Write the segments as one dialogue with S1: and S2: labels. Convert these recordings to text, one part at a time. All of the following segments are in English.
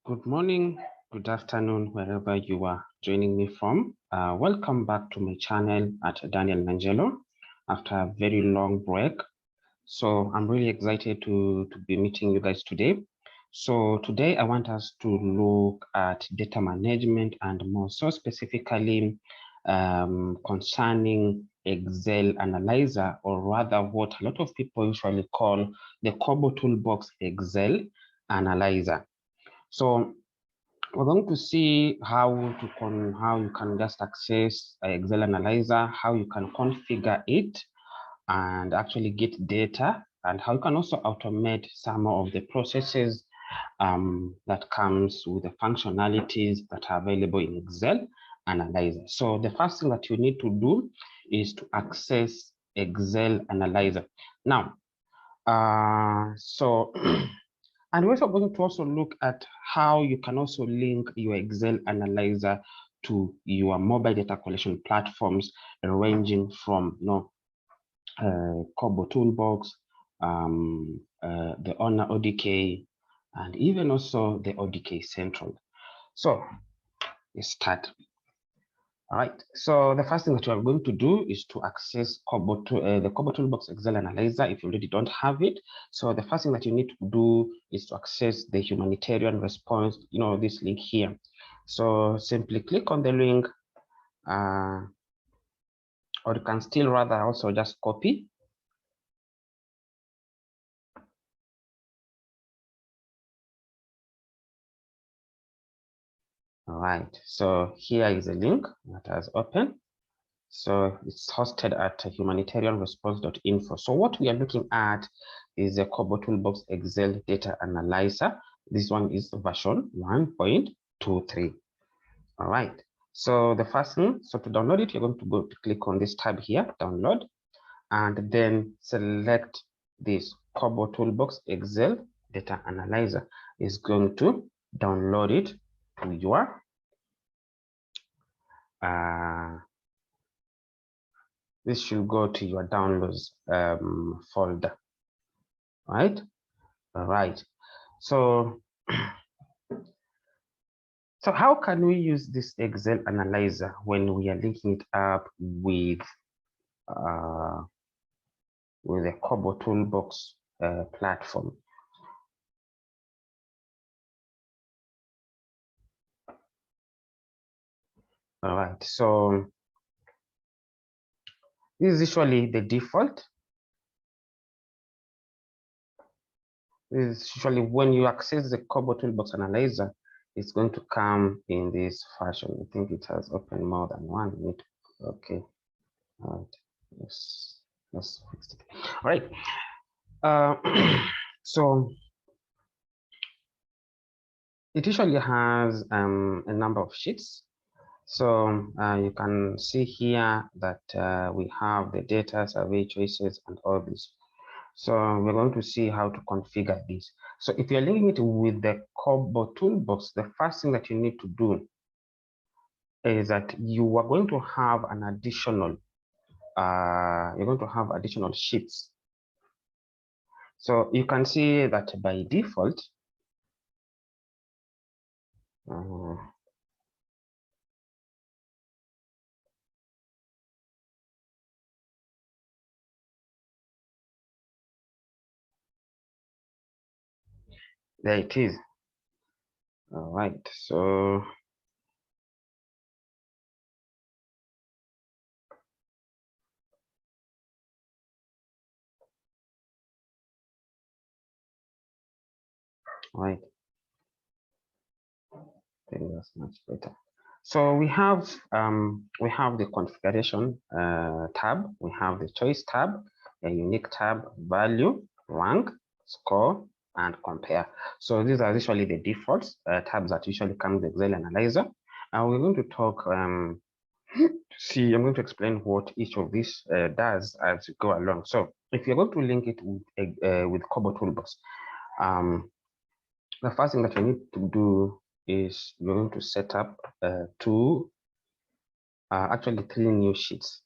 S1: Good morning, good afternoon, wherever you are joining me from. Welcome back to my channel at Daniel Nangelo after a very long break. So I'm really excited to be meeting you guys today. So today I want us to look at data management and more so specifically concerning Excel Analyzer, or rather what a lot of people usually call the Kobo Toolbox Excel Analyzer. So we're going to see how you can just access Excel Analyzer, how you can configure it and actually get data, and how you can also automate some of the processes that comes with the functionalities that are available in Excel Analyzer. So the first thing that you need to do is to access Excel Analyzer. Now, and we're also going to also look at how you can also link your Excel Analyzer to your mobile data collection platforms, ranging from Kobo Toolbox, the Honor ODK, and even also the ODK Central. So let's start. All right, so the first thing that you are going to do is to access the Kobo Toolbox Excel Analyzer if you already don't have it. So the first thing that you need to do is to access the humanitarian response, this link here. So simply click on the link, or you can still rather also just copy. All right, so here is a link that has opened. So it's hosted at humanitarianresponse.info. So what we are looking at is a Kobo Toolbox Excel Data Analyzer. This one is version 1.23. All right. So the first thing, so to download it, you're going to go to click on this tab here, download, and then select this Kobo Toolbox Excel Data Analyzer. Is going to download it to your this should go to your downloads folder, right? All right. So, so how can we use this Excel Analyzer when we are linking it up with the Kobo Toolbox platform? All right. So this is usually the default. This is usually when you access the Kobo Toolbox Analyzer, it's going to come in this fashion. I think it has opened more than one. Okay. All right. Let's fix it. All right. So it usually has a number of sheets. So you can see here that we have the data, survey choices, and all this. So we're going to see how to configure this. So if you're linking it with the Kobo Toolbox, the first thing that you need to do is that you are going to have an additional, sheets. So you can see that by default, there it is. All right, so right, I think that's much better. So we have the configuration tab, we have the choice tab, a unique tab, value, rank, score, and compare. So these are usually the defaults tabs that usually come with Excel Analyzer. And we're going to talk I'm going to explain what each of these does as we go along. So if you're going to link it with Kobo Toolbox, the first thing that you need to do is you're going to set up actually 3 new sheets,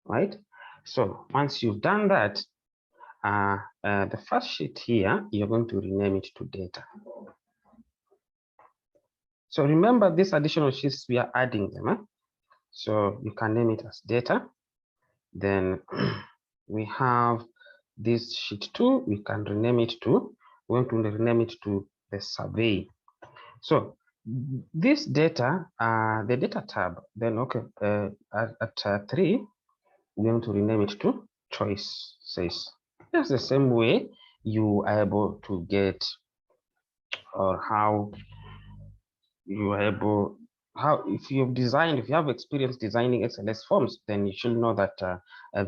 S1: right? So once you've done that, the first sheet here, you're going to rename it to data. So remember these additional sheets, we are adding them. So you can name it as data. Then we have this sheet 2, we can rename it to, we want to rename it to the survey. So this data, the data tab, then okay, at 3, we want to rename it to choices. That's the same way you are able to get, or how you are able, how if you've designed, if you have experience designing XLS forms, then you should know that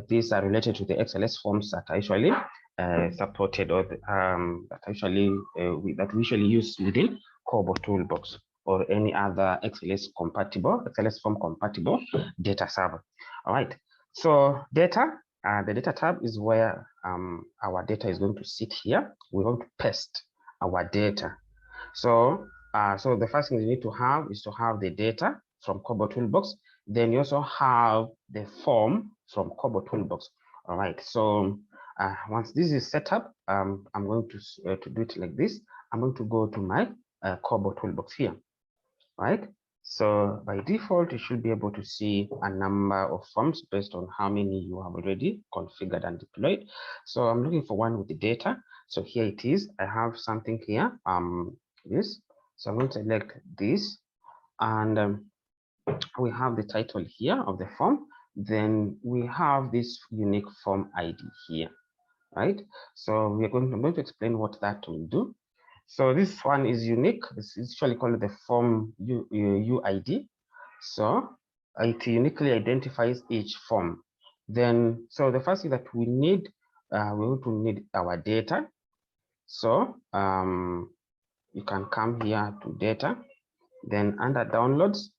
S1: these are related to the XLS forms that are usually supported, or that usually that we usually use within Kobo Toolbox or any other XLS form compatible data server. All right. So data, the data tab is where our data is going to sit here. We want to paste our data. So so the first thing you need to have is to have the data from Kobo Toolbox. Then you also have the form from Kobo Toolbox. All right. So once this is set up, I'm going to do it like this. I'm going to go to my Kobo Toolbox here. Right. So by default, you should be able to see a number of forms based on how many you have already configured and deployed. So I'm looking for one with the data. So here it is. I have something here. This. So I'm going to select this, and we have the title here of the form. Then we have this unique form ID here, right? So I'm going to explain what that will do. So this one is unique. It's usually called the form UID. So it uniquely identifies each form. Then, so the first thing that we need, we want to need our data. So you can come here to data. Then under downloads,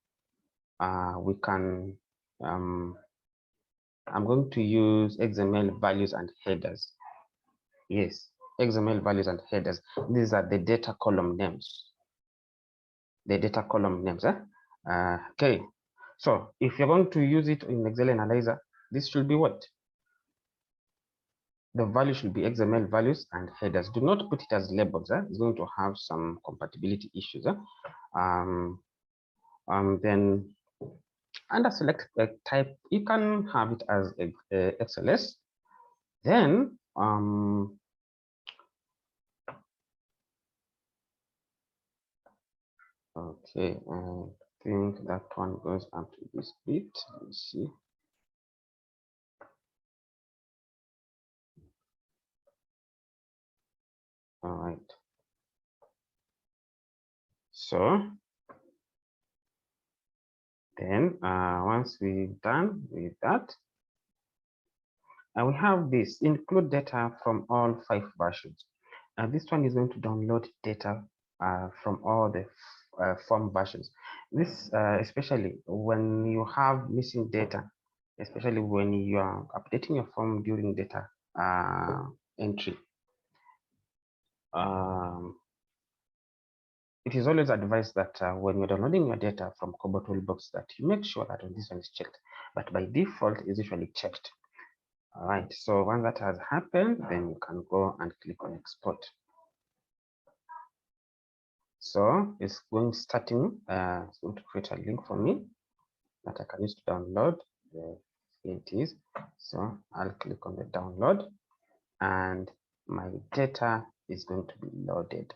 S1: we can, I'm going to use XML values and headers. Yes, XML values and headers. These are the data column names. The data column names. Okay, so if you're going to use it in Excel Analyzer, this should be what? The value should be XML values and headers. Do not put it as labels. It's going to have some compatibility issues. Then under select type, you can have it as XLS. Then okay, I think that one goes up to this bit. Let's see. All right. So then once we're done with that, we have this include data from all 5 versions. This one is going to download data from all the form versions. This especially when you have missing data, especially when you are updating your form during data entry. It is always advised that when you're downloading your data from Kobo Toolbox, that you make sure that this one is checked. But by default, it's usually checked. All right. So once that has happened, then you can go and click on export. So it's going it's going to create a link for me that I can use to download. Here it is. So I'll click on the download, and my data is going to be loaded.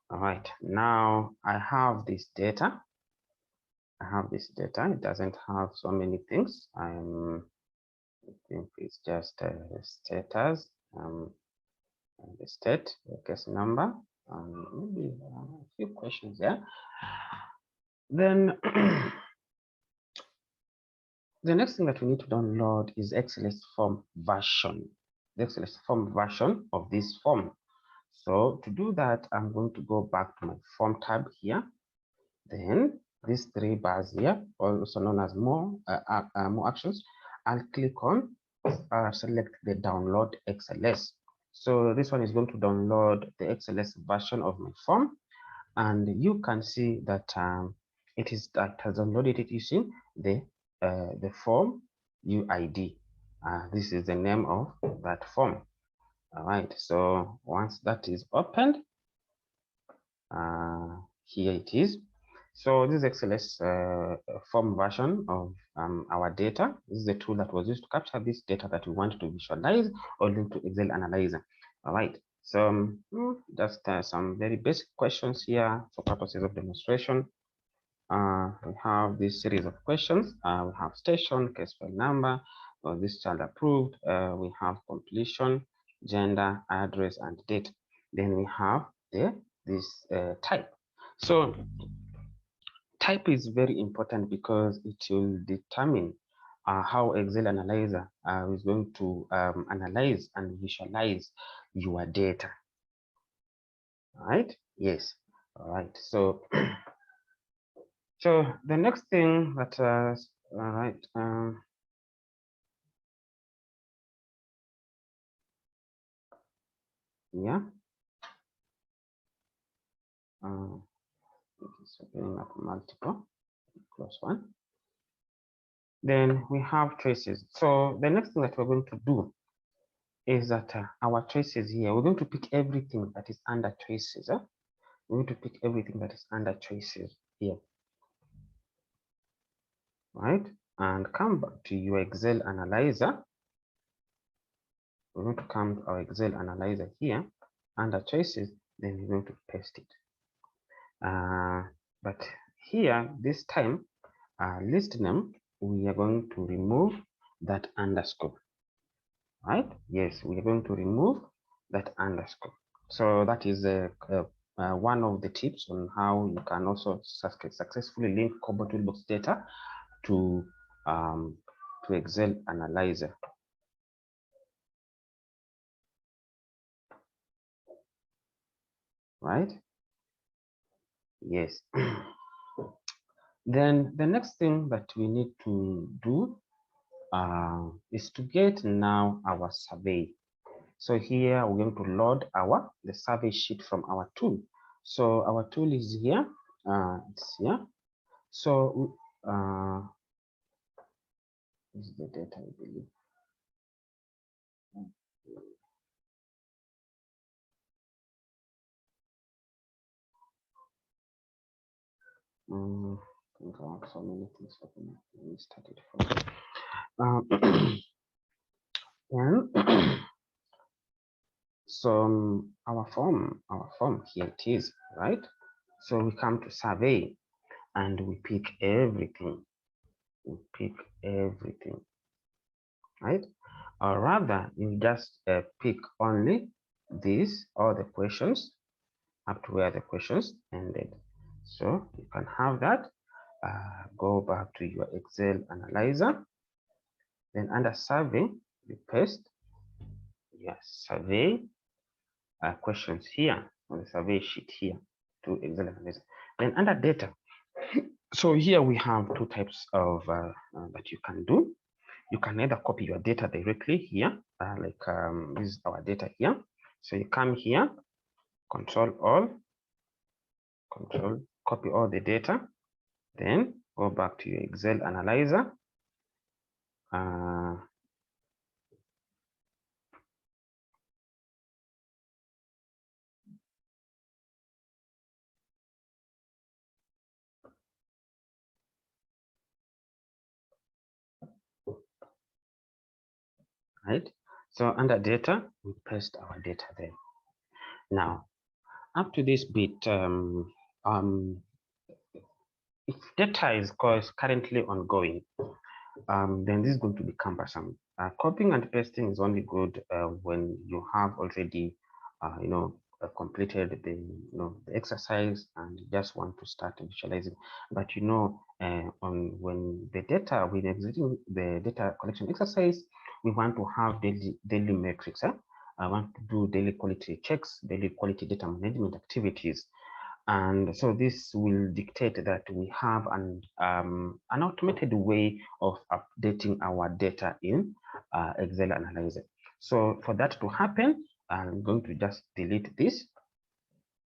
S1: All right, now I have this data. It doesn't have so many things. I think it's just status, the state, the case number, maybe a few questions there. Then the next thing that we need to download is XLS form version, the XLS form version of this form. So to do that, I'm going to go back to my form tab here. Then these 3 bars here, also known as more actions, I'll click on select the download XLS. So this one is going to download the XLS version of my form, and you can see that it has downloaded it using the form UID. This is the name of that form. All right, so once that is opened, here it is. So this is XLS form version of our data. This is the tool that was used to capture this data that we want to visualize or link to Excel Analyzer. All right, so just some very basic questions here for purposes of demonstration. We have this series of questions. We have station, case file number, this child approved. We have completion, gender, address, and date. Then we have this type. So type is very important because it will determine how Excel Analyzer is going to analyze and visualize your data. All right? Yes. All right. So so the next thing that all right, yeah, it's opening up multiple, close one. Then we have traces. So the next thing that we're going to do is that our traces here, we're going to pick everything that is under traces. We're going to pick everything that is under traces here, right? And come back to your Excel Analyzer. We're going to come to our Excel Analyzer here under traces, then we're going to paste it. But here, this time, list name, we are going to remove that underscore, right? Yes, we are going to remove that underscore. So that is one of the tips on how you can also successfully link Kobo Toolbox data to Excel Analyzer. Right? Yes. Then the next thing that we need to do is to get now our survey. So here we're going to load the survey sheet from our tool. So our tool is here. It's here. So this is the data, I believe. So many things happening. We started from. And so our form here it is, right? So we come to survey and we pick everything. We pick everything, right? Or rather, you just pick only all the questions up to where the questions ended. So you can have that. Go back to your Excel Analyzer. Then under survey, you paste your survey questions here on the survey sheet here to Excel Analyzer. Then under data, so here we have two types of that you can do. You can either copy your data directly here, this is our data here. So you come here, control all, copy all the data, then go back to your Excel Analyzer. Right. So under data, we paste our data there. Now, up to this bit, if data is currently ongoing, then this is going to be cumbersome. Copying and pasting is only good when you have already, completed the exercise and you just want to start visualizing. But when exiting the data collection exercise, we want to have daily metrics. I want to do daily quality checks, daily quality data management activities. And so this will dictate that we have an automated way of updating our data in Excel Analyzer. So for that to happen, I'm going to just delete this.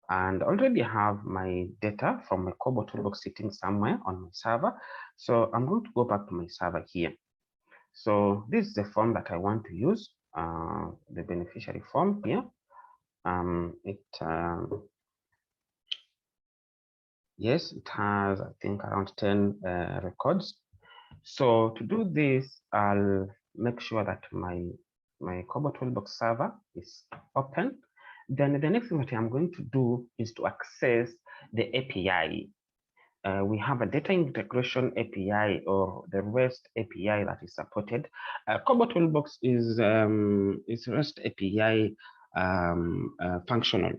S1: And already have my data from my Kobo Toolbox sitting somewhere on my server. So I'm going to go back to my server here. So this is the form that I want to use. the beneficiary form here. Yes, it has, I think, around 10 records. So to do this, I'll make sure that my Kobo Toolbox server is open. Then the next thing that I'm going to do is to access the API. We have a data integration API or the REST API that is supported. Kobo Toolbox is REST API functional.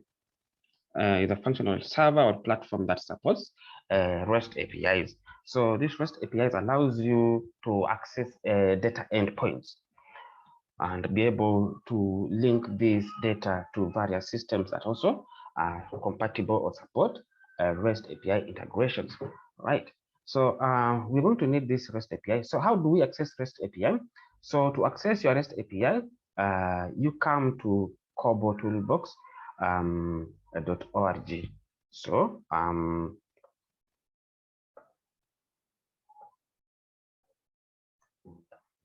S1: Is a functional server or platform that supports REST APIs. So this REST APIs allows you to access data endpoints and be able to link this data to various systems that also are compatible or support REST API integrations, right? So we're going to need this REST API. So how do we access REST API? So to access your REST API, you come to Kobo Toolbox .org. So I'm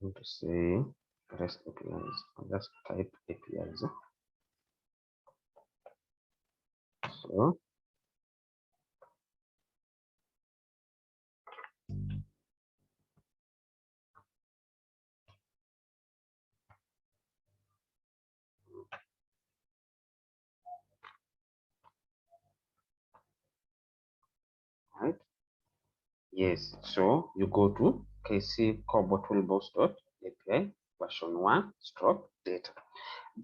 S1: going to say REST APIs. I'll just type APIs. So right. Yes, so you go to KC Kobo Toolbox.api version 1 stroke data.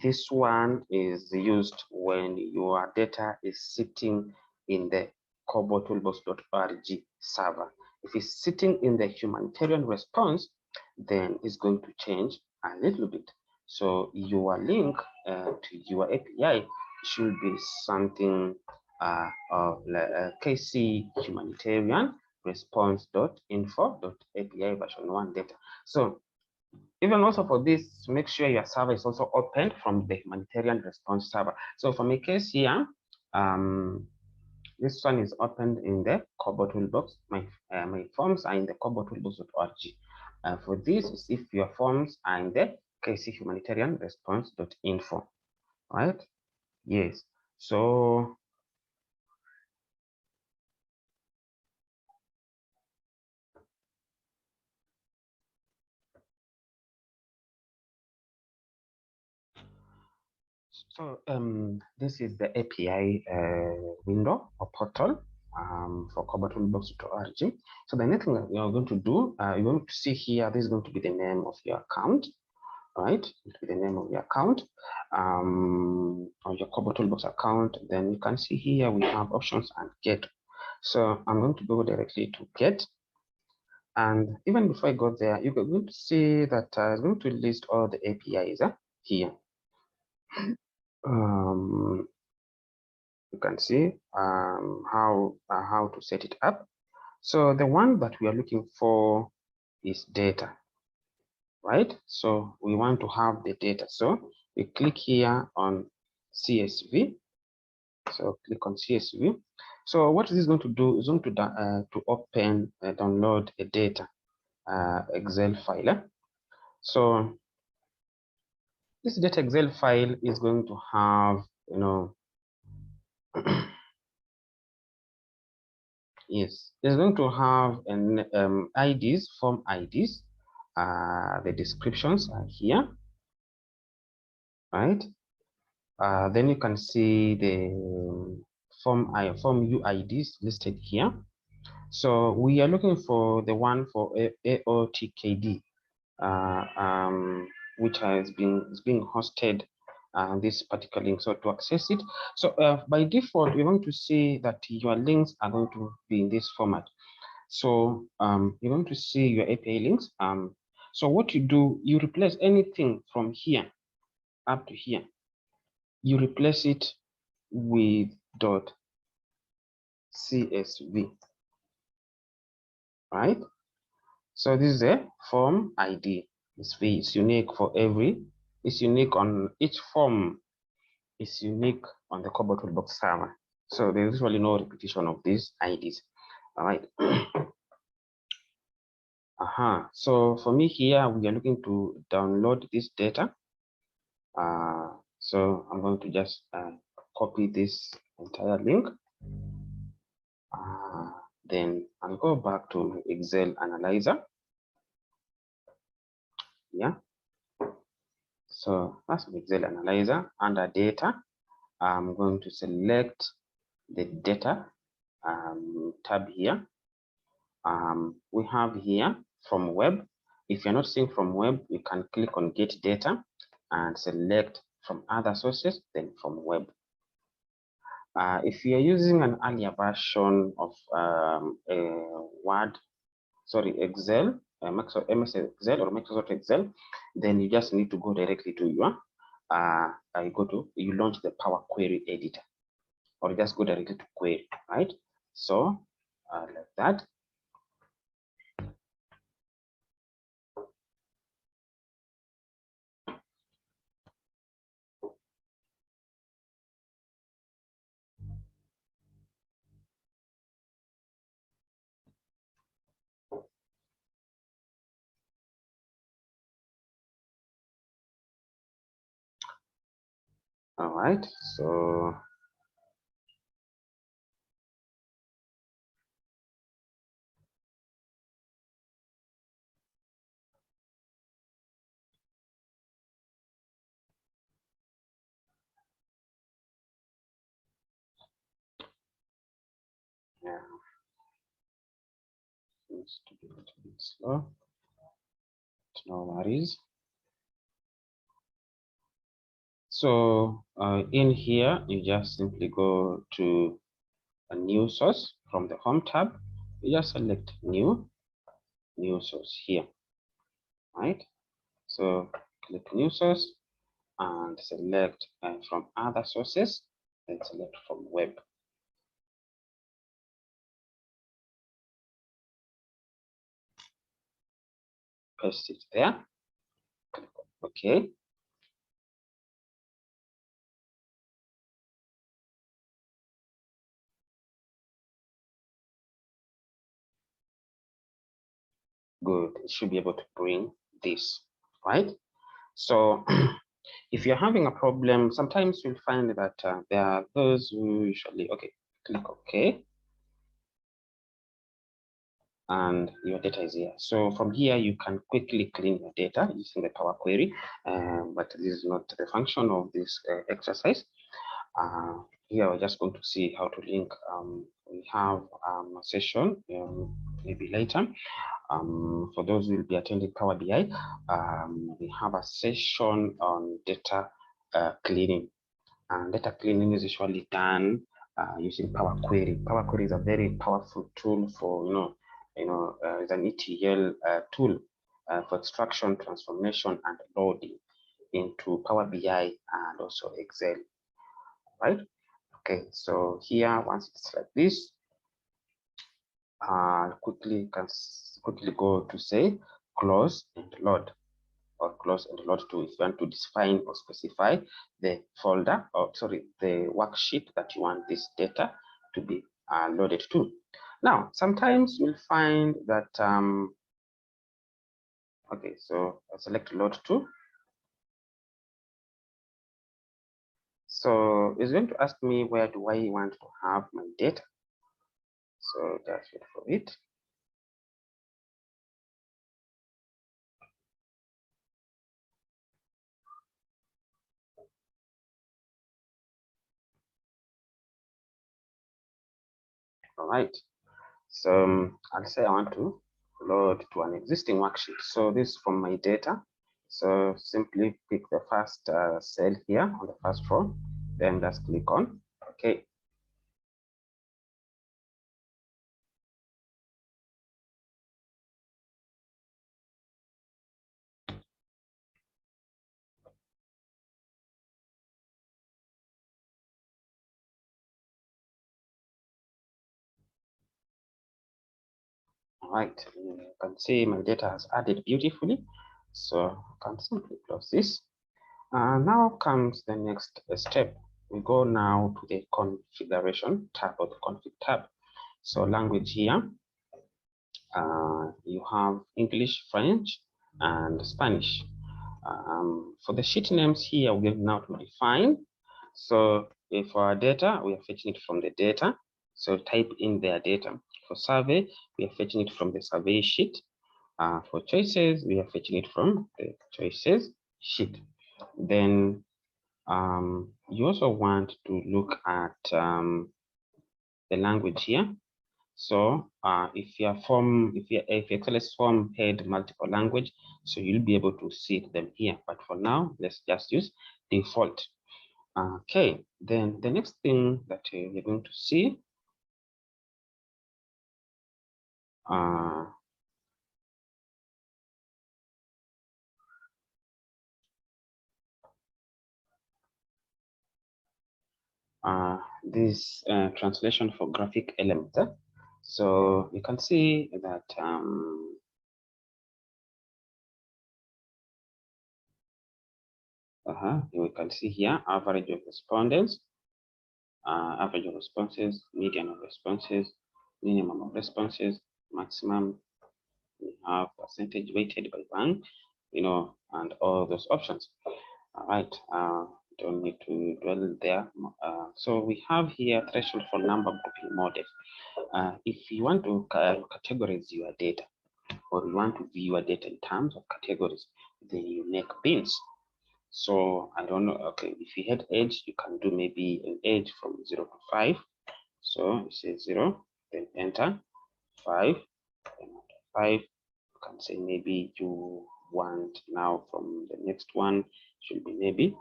S1: This one is used when your data is sitting in the Kobo Toolbox.org server. If it's sitting in the humanitarian response, then it's going to change a little bit. So your link to your API should be something of KC humanitarian response.info.api version 1 data. So even also for this, make sure your server is also opened from the humanitarian response server. So for my case here, this one is opened in the Kobo Toolbox. My forms are in the Kobo Toolbox.org. For this is if your forms are in the KC humanitarian response.info, right? Yes. So this is the API window or portal for Kobo Toolbox.org. So the next thing that we are going to do, you're going to see here, this is going to be the name of your account, right? The name of your account, on your Kobo Toolbox account. Then you can see here we have options and get. So I'm going to go directly to get. And even before I go there, you're going to see that I'm going to list all the APIs here. You can see how to set it up. So the one that we are looking for is data, right? So we want to have the data. So we click here on CSV. So click on CSV. So what is this going to do is going to open download a data Excel file. So this data Excel file is going to have, yes, it's going to have an IDs, form IDs. The descriptions are here, right? Then you can see the form UIDs listed here. So we are looking for the one for AOTKD, which is being hosted this particular link. So to access it, so by default, you're going to see that your links are going to be in this format. So you're going to see your API links. So what you do, you replace anything from here up to here. You replace it with .csv, right? So this is a form ID. It's unique for it's unique on each form. It's unique on the Kobo Toolbox server. So there's usually no repetition of these IDs. All right. So for me here, we are looking to download this data. So I'm going to just copy this entire link. Then I'll go back to my Excel analyzer. Yeah. So that's my Excel analyzer. Under data, I'm going to select the data tab here. We have here from web. If you're not seeing from web, you can click on get data and select from other sources, then from web. If you're using an earlier version of Excel, MS Excel or Microsoft Excel, then you just need to go directly to your, you launch the Power Query editor, or just go directly to query, right? So like that. All right, so yeah, seems to be a little bit slow. No worries. So in here, you just simply go to a new source from the home tab. You just select new source here, right? So click new source and select from other sources, and select from web. Paste it there. Click on OK. Good. It should be able to bring this, right? So if you're having a problem, sometimes you'll find that there are those who usually, okay, click OK. And your data is here. So from here, you can quickly clean your data using the Power Query, but this is not the function of this exercise. Here, we're just going to see how to link. We have a session maybe later. For those who will be attending Power BI, we have a session on data cleaning. And data cleaning is usually done using Power Query. Power Query is a very powerful tool for, it's an ETL tool for extraction, transformation, and loading into Power BI and also Excel, right? Okay, so here, once it's like this, quickly go to say close and load, or close and load to if you want to define or specify the folder, or sorry, the worksheet that you want this data to be loaded to. Now, sometimes you'll find that, okay, so I select load to. So it's going to ask me where do I want to have my data. So just wait for it. All right. So I'll say I want to load to an existing worksheet. So this is from my data. So simply pick the first cell here on the first row, then just click on OK. All right, you can see my data has added beautifully. So I can simply close this. Now comes the next step. We go now to the configuration tab, or the config tab. So language here, you have English, French, and Spanish. For the sheet names here, we're going now to define. So for our data, we are fetching it from the data. So type in their data. For survey, we are fetching it from the survey sheet. For choices, we are fetching it from the choices sheet. Then you also want to look at the language here. So if your XLS form had multiple language, so you'll be able to see them here. But for now, let's just use default. Okay, then the next thing that you're going to see this translation for graphic elements. So you can see that we can see here average of respondents, average of responses, median of responses, minimum of responses, maximum. We have percentage weighted by 1, and all those options. All right, don't need to dwell there. So we have here threshold for number grouping model. If you want to categorize your data, or you want to view your data in terms of categories, then you make bins. So I don't know. Okay, if you had age, you can do maybe an age from 0 to 5. So you say 0, then enter 5, then 5. You can say maybe you want now from the next one should be maybe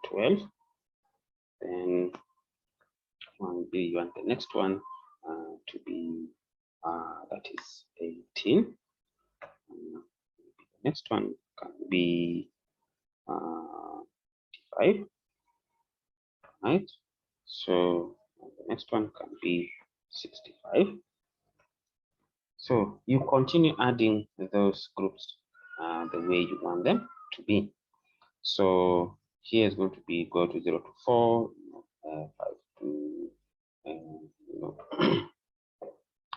S1: 12. Then you want the next one to be that is 18. The next one can be 5, right? So the next one can be 65. So you continue adding those groups the way you want them to be. So here is going to be go to 0 to 4, 5 to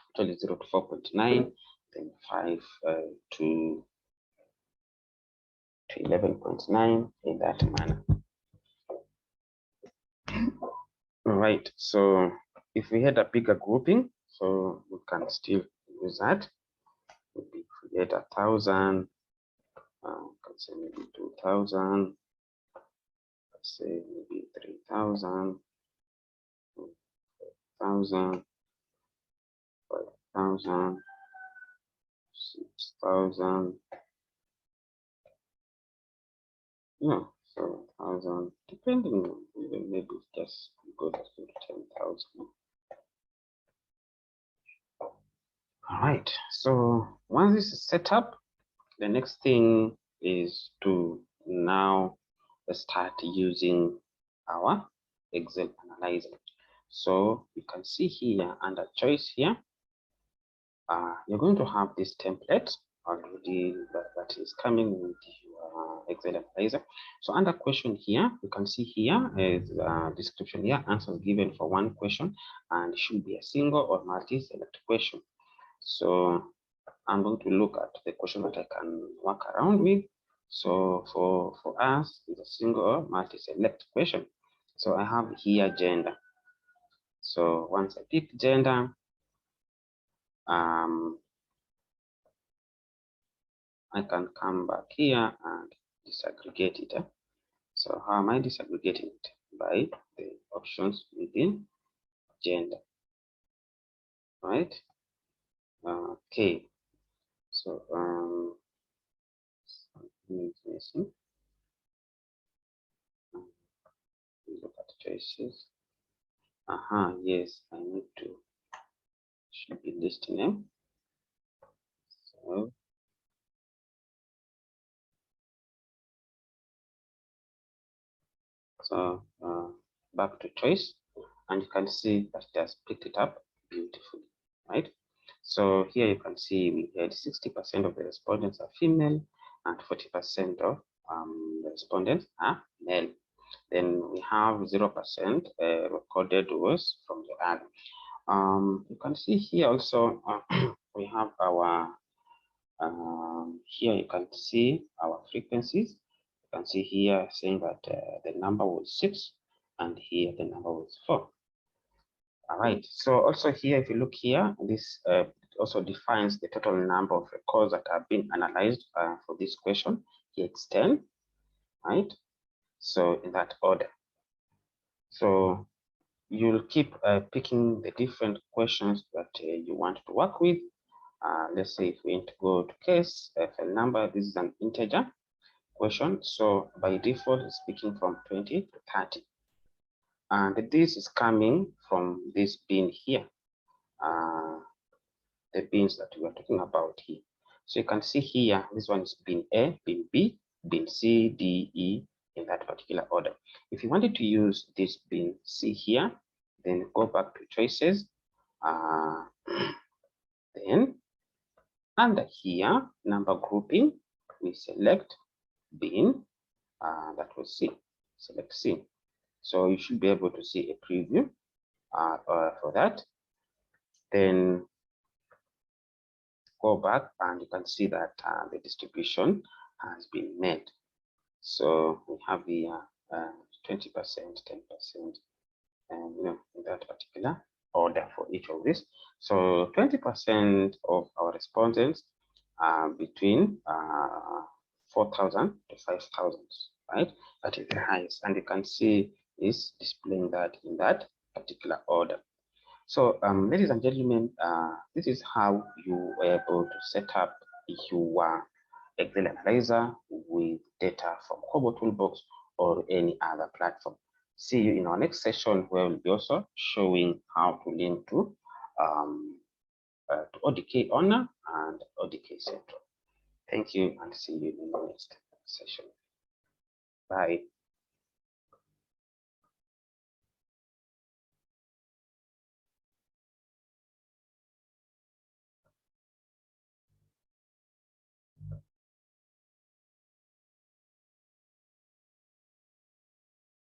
S1: actually 0 to 4.9, then 5 to 11.9 in that manner. All right, so if we had a bigger grouping, so we can still use that. Maybe create 1,000, can say maybe 2,000, let's say maybe 3,000, 1,000, 5,000, 6,000. Yeah, 7,000, depending, even maybe just go to 10,000. All right, so once this is set up, the next thing is to now start using our Excel analyzer. So you can see here under choice here, you're going to have this template already that is coming with your Excel analyzer. So under question here, you can see here is a description here, answers given for one question, and should be a single or multi-select question. So I'm going to look at the question that I can work around with. So for us, it's a single or multi-select question. So I have here gender. So once I pick gender, I can come back here and disaggregate it. So how am I disaggregating it? By the options within gender, right? Okay, so something is missing. Look at choices. Yes, I need to, should be list name. So back to choice, and you can see that it has picked it up beautifully, right? So here you can see we had 60% of the respondents are female and 40% of the respondents are male. Then we have 0% recorded was from the other. You can see here also we have our here you can see our frequencies. You can see here saying that the number was 6 and here the number was 4. All right, so also here, if you look here, this also defines the total number of records that have been analyzed for this question. Here it's 10, right? So in that order. So you'll keep picking the different questions that you want to work with. Let's say if we want to go to case file number, this is an integer question. So by default, it's picking from 20 to 30. And this is coming from this bin here, the bins that we are talking about here. So you can see here, this one is bin A, bin B, bin C, D, E, in that particular order. If you wanted to use this bin C here, then go back to choices, then under here, number grouping, we select bin, that was C, select C. So you should be able to see a preview for that. Then go back and you can see that the distribution has been made. So we have the 20%, 10%, and in that particular order for each of these. So 20% of our respondents are between 4,000 to 5,000, right? That is the highest, and you can see is displaying that in that particular order. So, ladies and gentlemen, this is how you were able to set up your Excel analyzer with data from Kobo Toolbox or any other platform. See you in our next session, where we'll be also showing how to link to ODK Owner and ODK Central. Thank you, and see you in the next session. Bye.